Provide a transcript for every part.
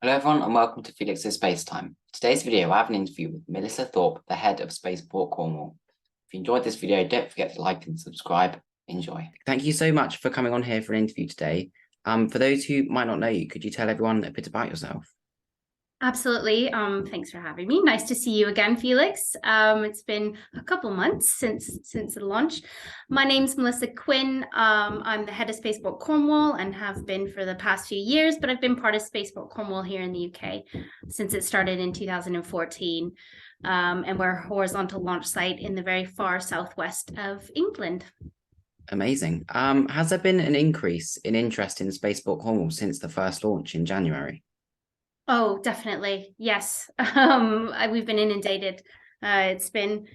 Hello everyone and welcome to Felix's Space Time. Today's video I have an interview with Melissa Thorpe, the head of Spaceport Cornwall. If you enjoyed this video, don't forget to like and subscribe. Enjoy. Thank you so much for coming on here for an interview today. For those who might not know you, could you tell everyone a bit about yourself? Absolutely. Thanks for having me. Nice to see you again, Felix. It's been a couple months since the launch. My name's Melissa Quinn. I'm the head of Spaceport Cornwall and have been for the past few years, but I've been part of Spaceport Cornwall here in the UK since it started in 2014. And we're a horizontal launch site in the very far southwest of England. Amazing. Has there been an increase in interest in Spaceport Cornwall since the first launch in January? Oh, definitely. Yes. We've been inundated. It's been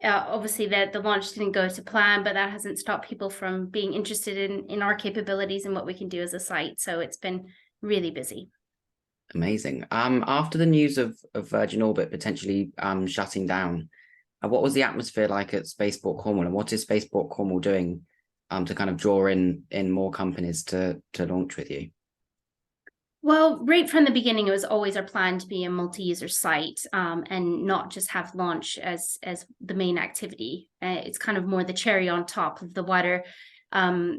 obviously that the launch didn't go to plan, but that hasn't stopped people from being interested in our capabilities and what we can do as a site. So it's been really busy. Amazing. After the news of Virgin Orbit potentially shutting down, what was the atmosphere like at Spaceport Cornwall, and what is Spaceport Cornwall doing to kind of draw in more companies to launch with you? Well, right from the beginning, it was always our plan to be a multi-user site and not just have launch as the main activity. It's kind of more the cherry on top of the wider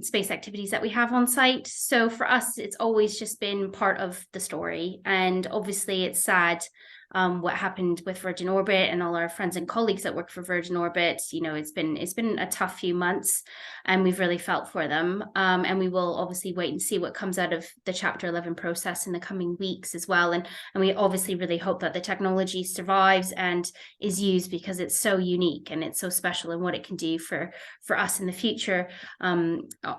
space activities that we have on site. So for us, it's always just been part of the story. And obviously, it's sad what happened with Virgin Orbit and all our friends and colleagues that work for Virgin Orbit. You know, it's been a tough few months, and we've really felt for them. And we will obviously wait and see what comes out of the Chapter 11 process in the coming weeks as well. And we obviously really hope that the technology survives and is used because it's so unique and it's so special in what it can do for us in the future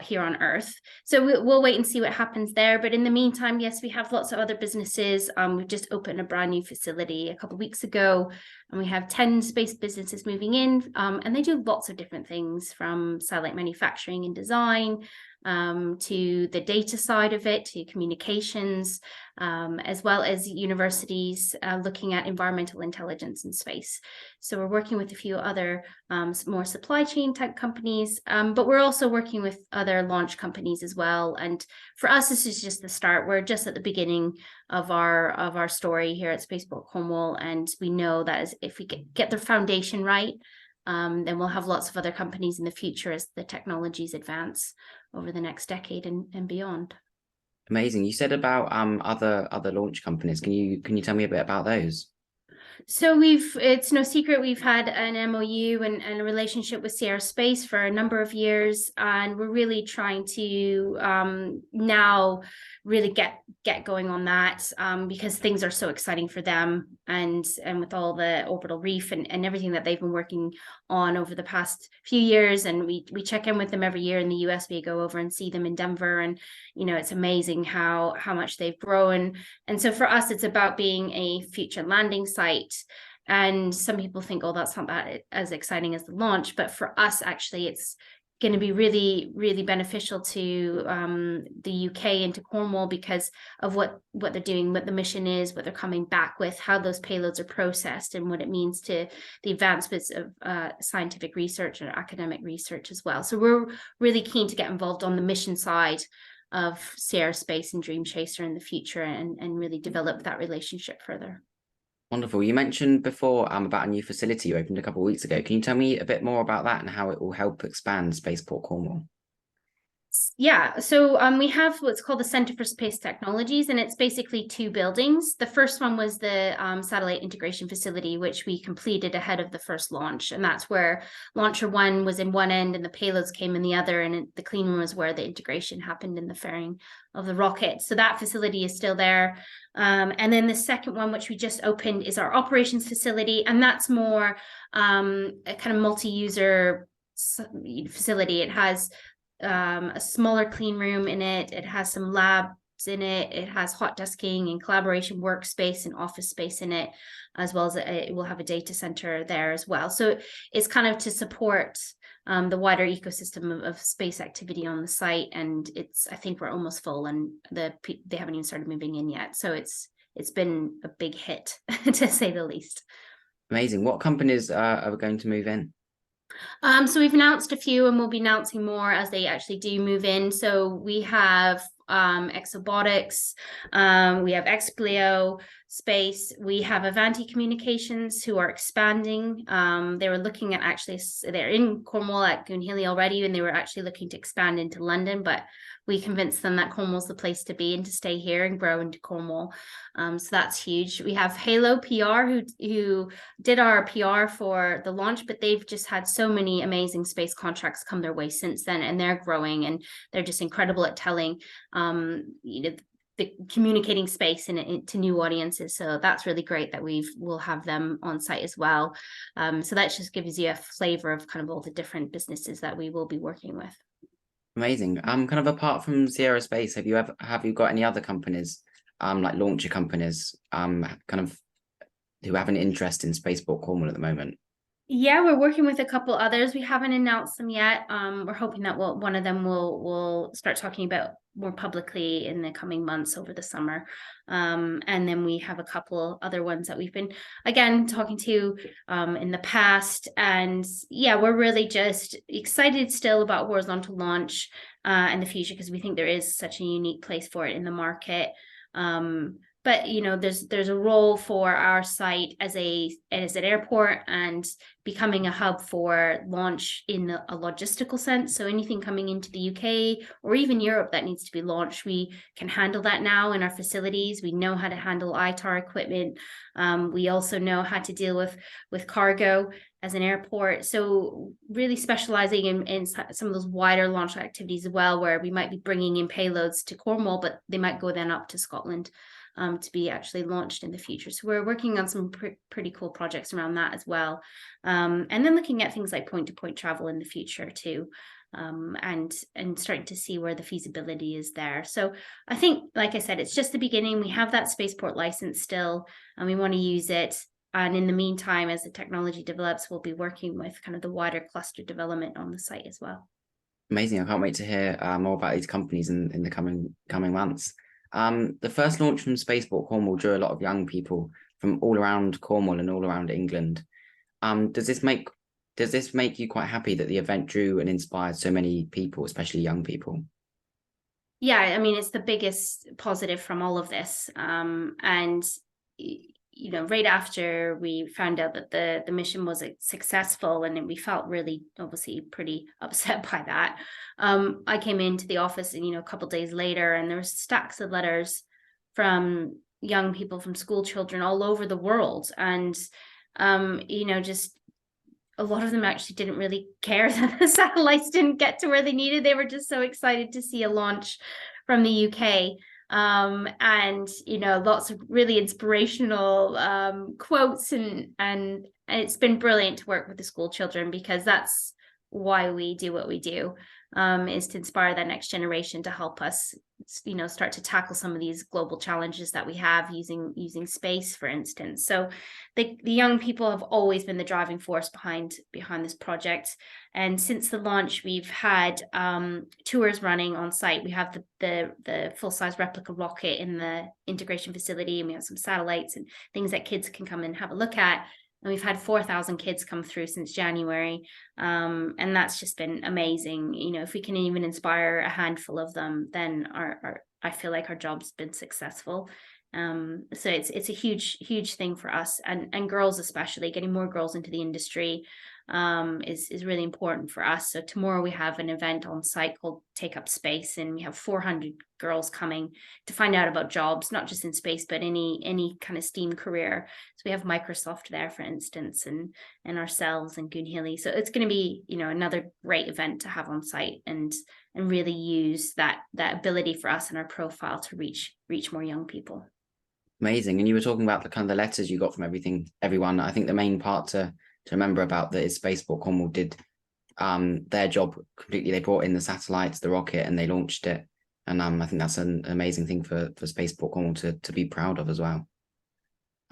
here on Earth. So we'll wait and see what happens there. But in the meantime, yes, we have lots of other businesses. We've just opened a brand new facility a couple of weeks ago, and we have 10 space businesses moving in, and they do lots of different things from satellite manufacturing and design to the data side of it, to communications, as well as universities looking at environmental intelligence in space. So we're working with a few other more supply chain type companies, but we're also working with other launch companies as well. And for us, this is just the start. We're just at the beginning of our story here at Spaceport Cornwall, and we know that if we get the foundation right, then we'll have lots of other companies in the future as the technologies advance over the next decade and beyond. Amazing. You said about other launch companies. Can you tell me a bit about those? So it's no secret we've had an MOU and a relationship with Sierra Space for a number of years, and we're really trying to now really get going on that because things are so exciting for them, and with all the orbital reef and everything that they've been working on over the past few years. And we check in with them every year in the US. We go over and see them in Denver, and you know, it's amazing how much they've grown. And so for us, it's about being a future landing site. And some people think, oh, that's not that as exciting as the launch. But for us, actually, it's going to be really, really beneficial to the UK and to Cornwall because of what they're doing, what the mission is, what they're coming back with, how those payloads are processed, and what it means to the advancements of scientific research and academic research as well. So we're really keen to get involved on the mission side of Sierra Space and Dream Chaser in the future and really develop that relationship further. Wonderful. You mentioned before about a new facility you opened a couple of weeks ago. Can you tell me a bit more about that and how it will help expand Spaceport Cornwall? Yeah, so we have what's called the Center for Space Technologies, and it's basically two buildings. The first one was the satellite integration facility, which we completed ahead of the first launch, and that's where Launcher 1 was in one end and the payloads came in the other, and the clean room was where the integration happened in the fairing of the rocket. So that facility is still there. And then the second one, which we just opened, is our operations facility, and that's more a kind of multi-user facility. It has a smaller clean room in it. It has some labs in it. It has hot desking and collaboration workspace and office space in it, as well as it will have a data center there as well. So it's kind of to support the wider ecosystem of space activity on the site. And I think we're almost full, and they haven't even started moving in yet. So it's been a big hit to say the least. Amazing. What companies are going to move in? So we've announced a few, and we'll be announcing more as they actually do move in. So we have Exobotics, we have Explio Space, we have Avanti Communications, who are expanding. They were looking at they're in Cornwall at Goonhilly already, and they were actually looking to expand into London, but we convinced them that Cornwall's the place to be and to stay here and grow into Cornwall. So that's huge. We have Halo PR, who did our PR for the launch, but they've just had so many amazing space contracts come their way since then, and they're growing, and they're just incredible at telling the communicating space to new audiences. So that's really great that we'll have them on site as well. So that just gives you a flavor of kind of all the different businesses that we will be working with. Amazing. Kind of apart from Sierra Space, have you got any other companies, like launcher companies, kind of who have an interest in Spaceport Cornwall at the moment? Yeah, we're working with a couple others. We haven't announced them yet. We're hoping that one of them will start talking about more publicly in the coming months over the summer. And then we have a couple other ones that we've been, again, talking to in the past. And yeah, we're really just excited still about horizontal launch in the future, because we think there is such a unique place for it in the market. But there's a role for our site as an airport and becoming a hub for launch in a logistical sense. So anything coming into the UK or even Europe that needs to be launched, we can handle that now in our facilities. We know how to handle ITAR equipment. We also know how to deal with cargo as an airport. So really specializing in some of those wider launch activities as well, where we might be bringing in payloads to Cornwall, but they might go then up to Scotland to be actually launched in the future. So we're working on some pretty cool projects around that as well. And then looking at things like point-to-point travel in the future too, and starting to see where the feasibility is there. So I think, like I said, it's just the beginning. We have that spaceport license still, and we want to use it. And in the meantime, as the technology develops, we'll be working with kind of the wider cluster development on the site as well. Amazing. I can't wait to hear more about these companies in the coming months. The first launch from Spaceport Cornwall drew a lot of young people from all around Cornwall and all around England. Does this make you quite happy that the event drew and inspired so many people, especially young people? Yeah, I mean, it's the biggest positive from all of this. And right after we found out that the mission was successful, and we felt really obviously pretty upset by that. I came into the office and a couple of days later, and there was stacks of letters from young people, from school children all over the world, and just a lot of them actually didn't really care that the satellites didn't get to where they needed. They were just so excited to see a launch from the UK. And lots of really inspirational quotes, and it's been brilliant to work with the school children, because that's why we do what we do, is to inspire that next generation to help us start to tackle some of these global challenges that we have using space, for instance. So the young people have always been the driving force behind this project. And since the launch, we've had tours running on site. We have the full-size replica rocket in the integration facility, and we have some satellites and things that kids can come and have a look at. And we've had 4,000 kids come through since January. And that's just been amazing. If we can even inspire a handful of them, then I feel like our job's been successful. So it's a huge thing for us, and girls especially. Getting more girls into the industry is really important for us. So tomorrow we have an event on site called Take Up Space, and we have 400 girls coming to find out about jobs, not just in space, but any kind of STEAM career. So we have Microsoft there, for instance, and ourselves and Goonhilly. So it's going to be another great event to have on site, and really use that ability for us and our profile to reach more young people. Amazing. And you were talking about the kind of the letters you got from everyone. I think the main part to remember about that is Spaceport Cornwall did their job completely. They brought in the satellites, the rocket, and they launched it. And I think that's an amazing thing for Spaceport Cornwall to be proud of as well.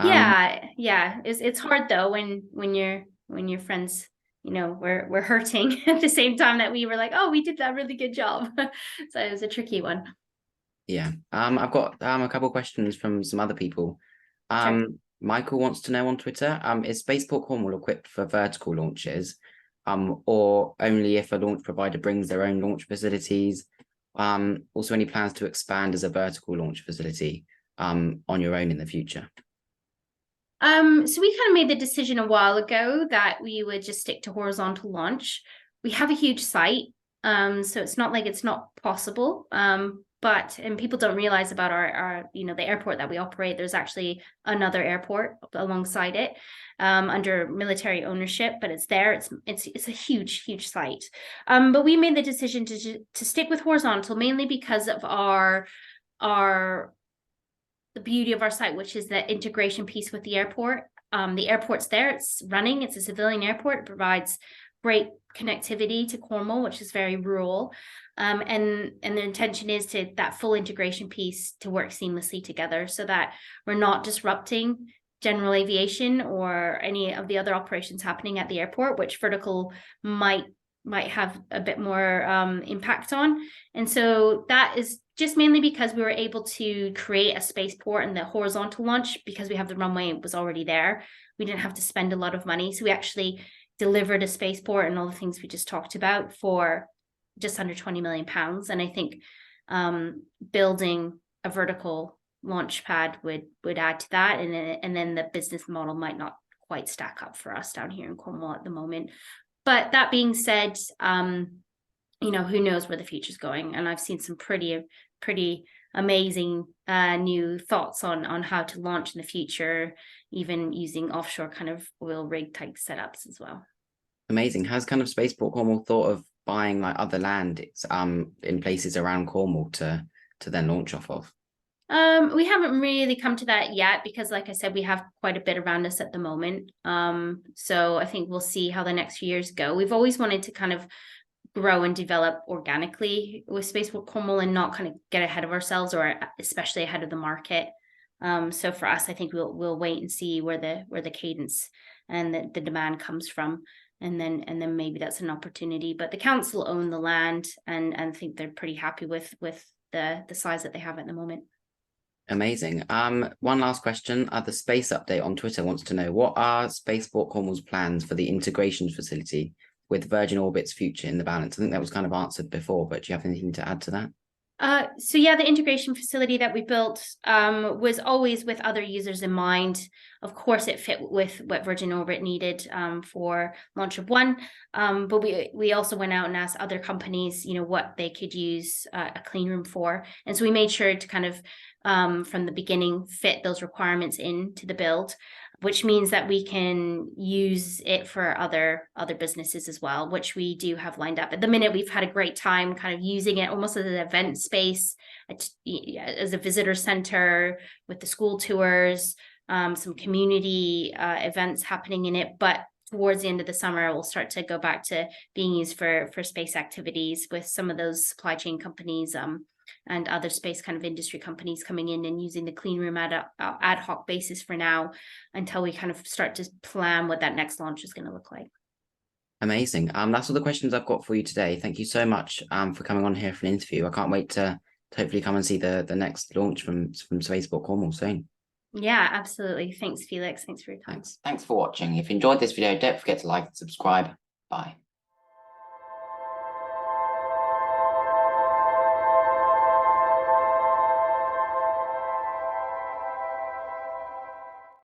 Yeah. It's hard though when your friends, we're hurting at the same time that we were like, oh, we did that really good job. So it was a tricky one. Yeah. I've got a couple of questions from some other people. Sure. Michael wants to know on Twitter, is Spaceport Cornwall equipped for vertical launches, or only if a launch provider brings their own launch facilities, Also any plans to expand as a vertical launch facility on your own in the future? So we kind of made the decision a while ago that we would just stick to horizontal launch. We have a huge site, so it's not like it's not possible. And people don't realize about our the airport that we operate. There's actually another airport alongside it, under military ownership, but it's there. It's a huge site. But we made the decision to stick with horizontal mainly because of the beauty of our site, which is the integration piece with the airport. The airport's there, it's running, it's a civilian airport, it provides great connectivity to Cornwall, which is very rural. And the intention is to that full integration piece to work seamlessly together so that we're not disrupting general aviation or any of the other operations happening at the airport, which vertical might have a bit more impact on. And so that is just mainly because we were able to create a spaceport and the horizontal launch because we have the runway was already there. We didn't have to spend a lot of money. So we actually delivered a spaceport and all the things we just talked about for just under £20 million. And I think building a vertical launch pad would add to that. And then the business model might not quite stack up for us down here in Cornwall at the moment. But that being said, who knows where the future's going? And I've seen some pretty amazing new thoughts on how to launch in the future, even using offshore kind of oil rig type setups as well. Amazing. Has kind of Spaceport Cornwall thought of buying like other land in places around Cornwall to then launch off of? We haven't really come to that yet because, like I said, we have quite a bit around us at the moment. So I think we'll see how the next few years go. We've always wanted to kind of grow and develop organically with Spaceport Cornwall and not kind of get ahead of ourselves or especially ahead of the market. So for us, I think we'll wait and see where the cadence and the demand comes from. And then maybe that's an opportunity. But the council own the land and I think they're pretty happy with the size that they have at the moment. Amazing. One last question. The Space Update on Twitter wants to know, what are Spaceport Cornwall's plans for the integration facility with Virgin Orbit's future in the balance? I think that was kind of answered before, but do you have anything to add to that? So yeah, the integration facility that we built was always with other users in mind. Of course, it fit with what Virgin Orbit needed for launch of one. But we also went out and asked other companies, what they could use a clean room for. And so we made sure to kind of, from the beginning, fit those requirements into the build, which means that we can use it for other businesses as well, which we do have lined up. At the minute, we've had a great time kind of using it almost as an event space, as a visitor center with the school tours, some community events happening in it. But towards the end of the summer, we'll start to go back to being used for space activities with some of those supply chain companies and other space kind of industry companies coming in and using the clean room ad hoc basis for now until we kind of start to plan what that next launch is going to look like. Amazing. That's all the questions I've got for you today. Thank you so much for coming on here for an interview. I can't wait to hopefully come and see the next launch from Spaceport Cornwall soon. Yeah, absolutely. Thanks, Felix. Thanks for your time. Thanks for watching. If you enjoyed this video, don't forget to like and subscribe. Bye.